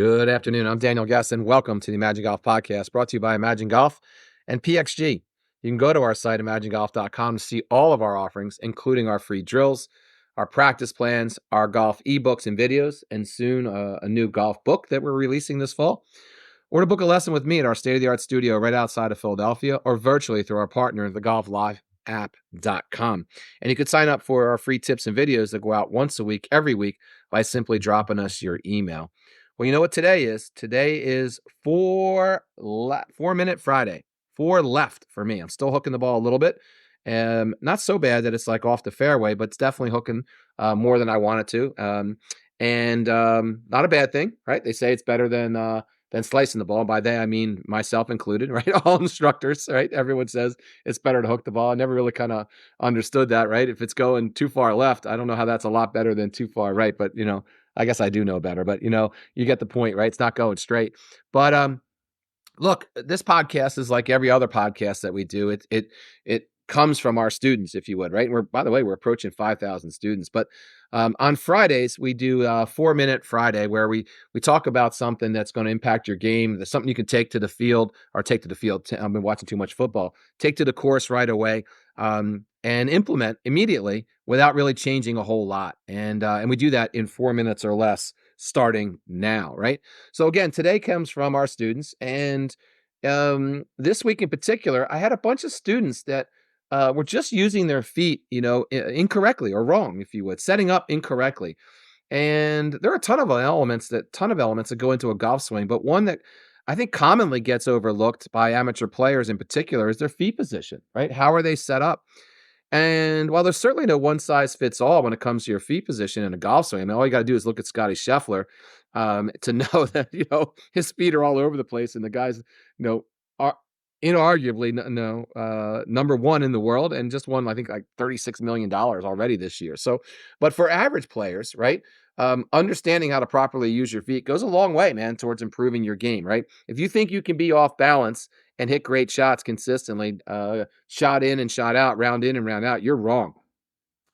Good afternoon. I'm Daniel Guest, and welcome to the Imagine Golf Podcast, brought to you by Imagine Golf and PXG. You can go to our site, imaginegolf.com, to see all of our offerings, including our free drills, our practice plans, our golf ebooks and videos, and soon a new golf book that we're releasing this fall. Or to book a lesson with me at our state-of-the-art studio right outside of Philadelphia, or virtually through our partner, thegolfliveapp.com. And you could sign up for our free tips and videos that go out once a week, every week, by simply dropping us your email. Well, you know what today is? Today is 4-minute Friday. 4 left for me. I'm still hooking the ball a little bit. Not so bad that it's like off the fairway, but it's definitely hooking more than I wanted to. Not a bad thing, right? They say it's better than slicing the ball. By that, I mean myself included, right? All instructors, right? Everyone says it's better to hook the ball. I never really kind of understood that, right? If it's going too far left, I don't know how that's a lot better than too far right, but I guess I do know better, but you get the point, right? It's not going straight. But look, this podcast is like every other podcast that we do. It comes from our students, if you would, right? And by the way, we're approaching 5,000 students. But on Fridays, we do 4-minute Friday, where we talk about something that's going to impact your game. There's something you can take to the field, or take to the field. I've been watching too much football. Take to the course right away. And implement immediately without really changing a whole lot. And we do that in 4 minutes or less starting now, right? So again, today comes from our students. And this week in particular, I had a bunch of students that were just using their feet, incorrectly or wrong, if you would, setting up incorrectly. And there are a ton of elements that go into a golf swing, but one that I think commonly gets overlooked by amateur players in particular is their feet position, right? How are they set up? And while there's certainly no one size fits all when it comes to your feet position in a golf swing, I mean, all you got to do is look at Scottie Scheffler to know that his feet are all over the place, and the guys are inarguably number one in the world, and just won, I think, like $36 million already this year. So, but for average players, right? Understanding how to properly use your feet goes a long way, man, towards improving your game, right? If you think you can be off balance and hit great shots consistently, shot in and shot out, round in and round out, you're wrong.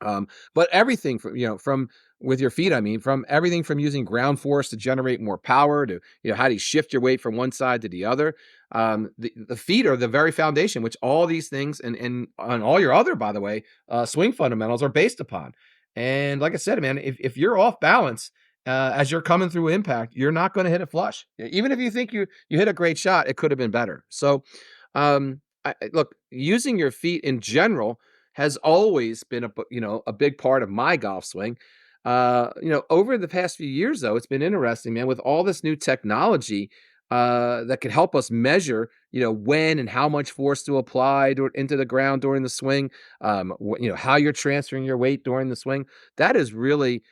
But everything from with your feet, I mean, from everything from using ground force to generate more power to, how do you shift your weight from one side to the other? The feet are the very foundation, which all these things and all your other, by the way, swing fundamentals are based upon. And like I said, man, if you're off balance, as you're coming through impact, you're not going to hit it flush. Even if you think you hit a great shot, it could have been better. So, look, using your feet in general has always been a big part of my golf swing. Over the past few years, though, it's been interesting, man, with all this new technology that can help us measure, when and how much force to apply into the ground during the swing, how you're transferring your weight during the swing. That is really,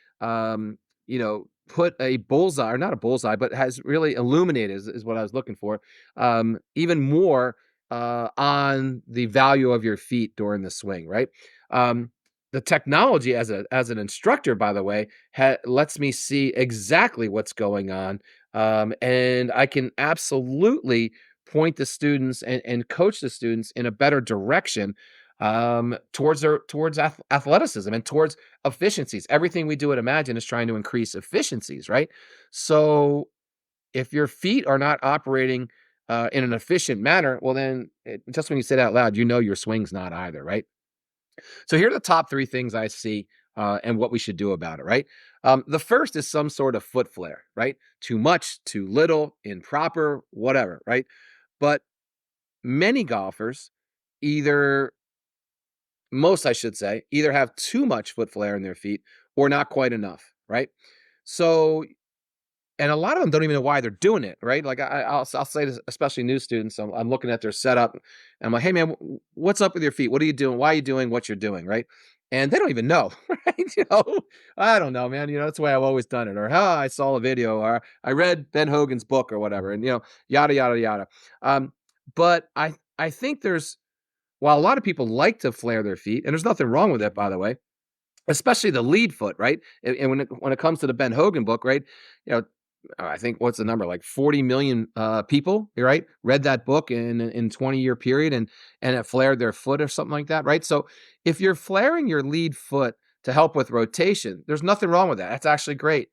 put a bullseye, or not a bullseye, but has really illuminated, is what I was looking for, even more on the value of your feet during the swing, right? The technology as an instructor, by the way, lets me see exactly what's going on. And I can absolutely point the students and coach the students in a better direction towards athleticism and towards efficiencies. Everything we do at Imagine is trying to increase efficiencies, right? So if your feet are not operating in an efficient manner, well, then just when you say that out loud, your swing's not either, right? So here are the top 3 things I see and what we should do about it, right? The first is some sort of foot flare, right? Too much, too little, improper, whatever, right? But many golfers most I should say, either have too much foot flare in their feet or not quite enough, right? So, and a lot of them don't even know why they're doing it, right? Like I'll say this, especially new students. I'm looking at their setup, and I'm like, "Hey, man, what's up with your feet? What are you doing? Why are you doing what you're doing?" Right? And they don't even know, right? I don't know, man. That's the way I've always done it, or I saw a video, or I read Ben Hogan's book, or whatever, and yada yada yada. But I think while a lot of people like to flare their feet, and there's nothing wrong with it, by the way, especially the lead foot, right? And when it comes to the Ben Hogan book, right? I think, what's the number, like 40 million people, right, read that book in 20-year period and it flared their foot or something like that, right? So if you're flaring your lead foot to help with rotation, there's nothing wrong with that. That's actually great.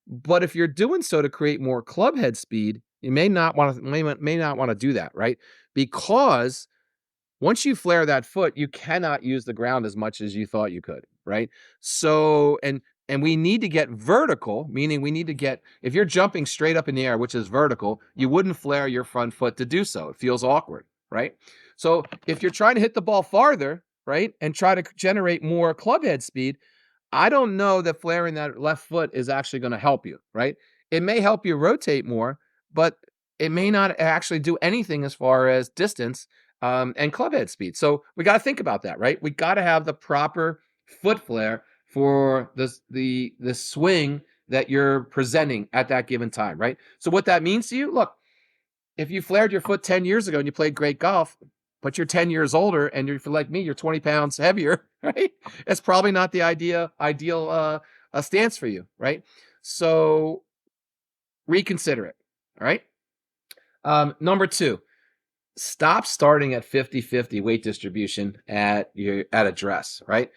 But if you're doing so to create more club head speed, you may not want to do that, right? Because once you flare that foot, you cannot use the ground as much as you thought you could, right? So, and we need to get vertical, meaning we need to get, if you're jumping straight up in the air, which is vertical, you wouldn't flare your front foot to do so. It feels awkward, right? So if you're trying to hit the ball farther, right, and try to generate more club head speed, I don't know that flaring that left foot is actually going to help you, right? It may help you rotate more, but it may not actually do anything as far as distance and club head speed. So we got to think about that, right? We got to have the proper foot flare for the swing that you're presenting at that given time, right? So what that means to you, look, if you flared your foot 10 years ago and you played great golf, but you're 10 years older and you're like me, you're 20 pounds heavier, right? It's probably not the ideal stance for you, right? So reconsider it. All right. Number two, stop starting at 50-50 weight distribution at a dress, right?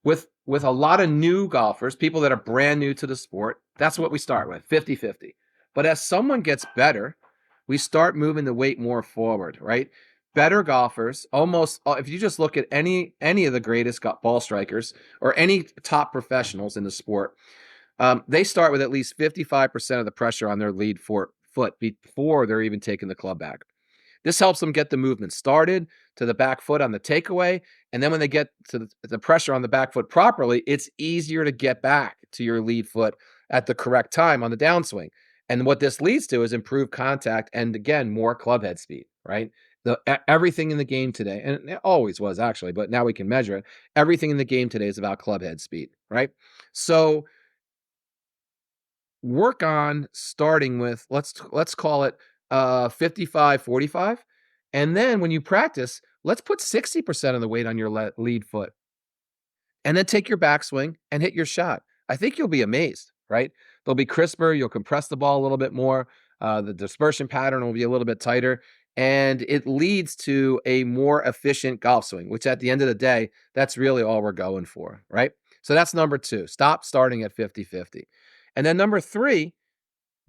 With a lot of new golfers, people that are brand new to the sport, that's what we start with, 50-50. But as someone gets better, we start moving the weight more forward, right? Better golfers, almost if you just look at any of the greatest ball strikers or any top professionals in the sport, they start with at least 55% of the pressure on their lead foot before they're even taking the club back. This helps them get the movement started to the back foot on the takeaway. And then when they get to the pressure on the back foot properly, it's easier to get back to your lead foot at the correct time on the downswing. And what this leads to is improved contact and, again, more club head speed, right? Everything in the game today, and it always was actually, but now we can measure it. Everything in the game today is about club head speed, right? So work on starting with, let's call it 55-45, and then when you practice, let's put 60% of the weight on your lead foot, and then take your backswing and hit your shot. I think you'll be amazed, right? They'll be crisper, you'll compress the ball a little bit more, the dispersion pattern will be a little bit tighter, and it leads to a more efficient golf swing, which at the end of the day, that's really all we're going for, right? So that's number two. Stop starting at 50-50. And then number three,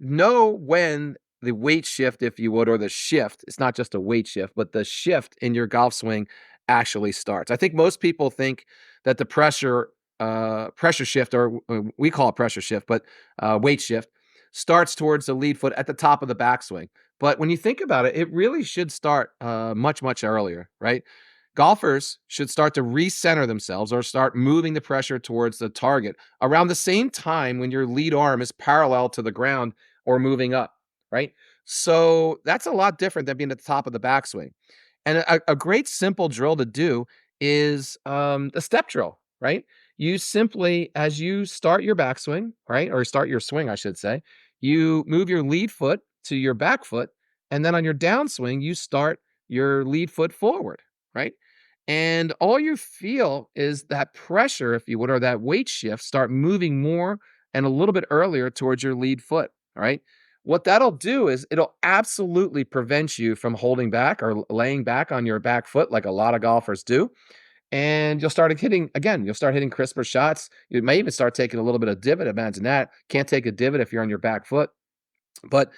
know when the weight shift, if you would, or the shift, it's not just a weight shift, but the shift in your golf swing actually starts. I think most people think that the pressure shift, or we call it pressure shift, but weight shift, starts towards the lead foot at the top of the backswing. But when you think about it, it really should start much, much earlier, right? Golfers should start to recenter themselves or start moving the pressure towards the target around the same time when your lead arm is parallel to the ground or moving up, right? So that's a lot different than being at the top of the backswing. And a great simple drill to do is the step drill, right? You simply, as you start your backswing, right, or start your swing, I should say, you move your lead foot to your back foot, and then on your downswing, you start your lead foot forward, right? And all you feel is that pressure, if you would, or that weight shift start moving more and a little bit earlier towards your lead foot. All right. What that'll do is it'll absolutely prevent you from holding back or laying back on your back foot like a lot of golfers do. And you'll start hitting crisper shots. You may even start taking a little bit of divot. Imagine that. Can't take a divot if you're on your back foot. But,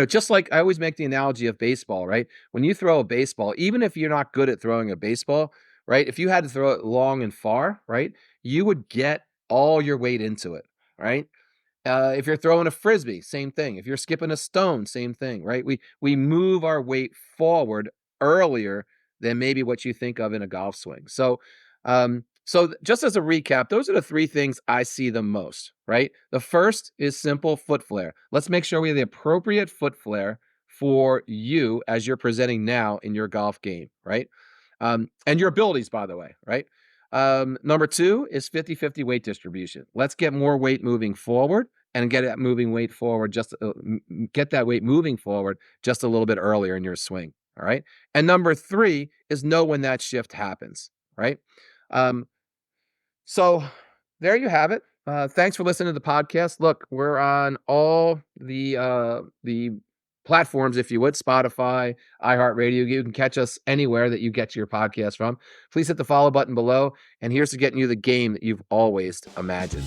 just like I always make the analogy of baseball, right? When you throw a baseball, even if you're not good at throwing a baseball, right? If you had to throw it long and far, right? You would get all your weight into it, right? If you're throwing a frisbee, same thing. If you're skipping a stone, same thing, right? We move our weight forward earlier than maybe what you think of in a golf swing. So just as a recap, those are the three things I see the most, right? The first is simple foot flare. Let's make sure we have the appropriate foot flare for you as you're presenting now in your golf game, right? And your abilities, by the way, right? Number two is 50-50 weight distribution. Let's get more weight moving forward and get that weight moving forward just a little bit earlier in your swing. All right. And number three is know when that shift happens. Right. So there you have it. Thanks for listening to the podcast. Look, we're on all the platforms, if you would, Spotify, iHeartRadio. You can catch us anywhere that you get your podcast from. Please hit the follow button below. And here's to getting you the game that you've always imagined.